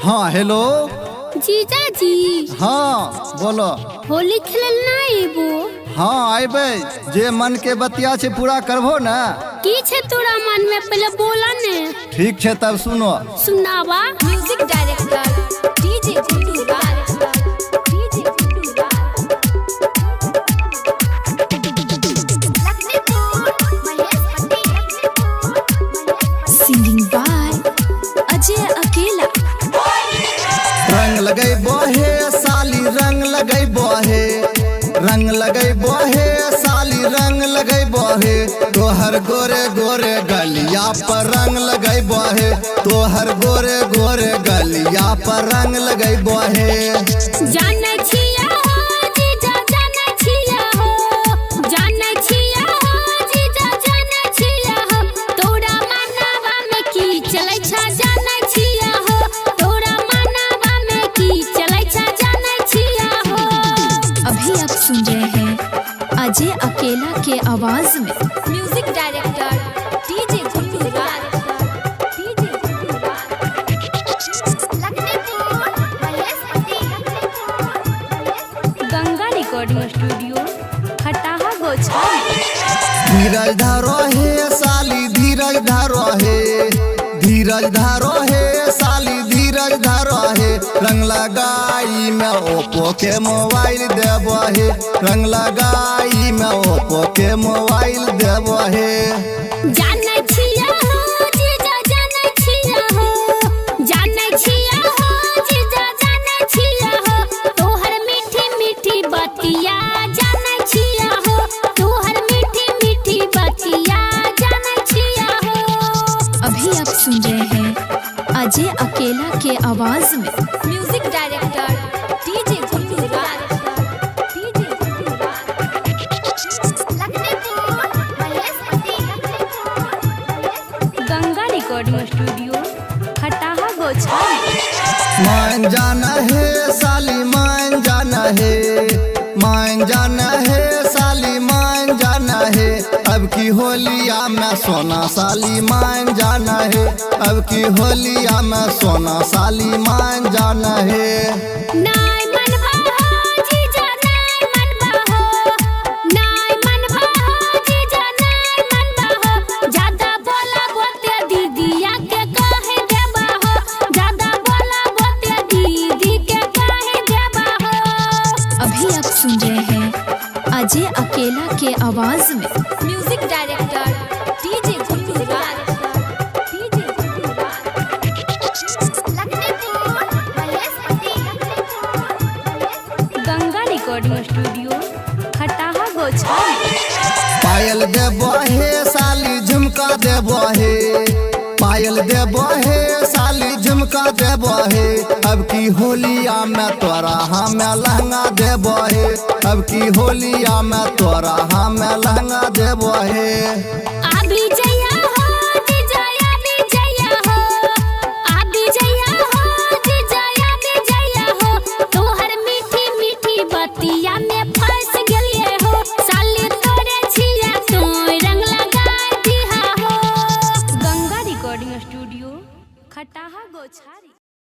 हाँ हेलो जीजा जी। हाँ बोलो। होली खेलल ना एबो? हाँ आइबे, जे मन के बतिया छे पूरा करबो ना। की छे तोरा मन में, पहले बोला ने। ठीक छे तब सुनो। सुनावा। म्यूजिक डायरेक्टर डीजे गुड्डू बाल। सिंगिंग बाय अजय अकेला। रंग लगैबो हे साली, रंग लगैबो हे, रंग लगैबो हे साली, रंग लगैबो हे। तोहर गोरे गोरे गलिया पर रंग लगैबो हे, तोहर गोरे गोरे गलिया पर रंग लगैबो हे। जाने छिया हो जीजा, जाने छिया हो, जाने छिया हो जीजा, जाने छिया हो। तोरा मनवा में की चलै छा, जाने छिया हो। तोरा मनवा में की चलै छा, जाने छिया हो। अभी आप सुन रहे हैं अजय अकेला के आवाज में music director DJ Guddu Bal. Ganga recording studio Khataha Gochhali. धीरज धारो हे साली, धीरज धारो हे, धीरज धारो हे साली, धीरज धारो हे। रंग लगाई में ओप्पो के मोबाइल देबो हे, रंग लगाई में ओप्पो के मोबाइल देबो हे। जाने छिया हो जीजा, जाने छिया हो, जाने छिया हो जीजा, जाने छिया हो। तोहर मीठी मीठी बतिया जाने छिया हो, तोहर मीठी मीठी बतिया जाने छिया हो। अभी आप सुन रहे हैं अजय अकेला के आवाज में music director DJ Guddu Bal. Ganga recording studio Khataha Gochhali. मान जाना है साली, मान जाना है, मान जाना है साली, मान जाना है। अब की होलिया में सोना साली मान जाना है, अब की होलिया में सोना साली मान जाना है। नाय मनवा हो जीजा, नाय मनवा हो, नाय मनवा हो जीजा, नाय मनवा हो। ज्यादा बोला बोते दीदिया के काहे देबा हो, ज्यादा बोला बोते दीदी के काहे देबा हो। अभी आप सुन रहे हैं अजय अकेला के आवाज में music director DJ Guddu Bal. Ganga recording studio Khataha Gochhali. पायल देबो हे साली, झुमका देबो हे, पायल देबो हे साली, झुमका देबो हे। अब की होलिया में तोरा हमें लहंगा देबो हे, अब की होलिया में तोरा हमें लहंगा देबो हे।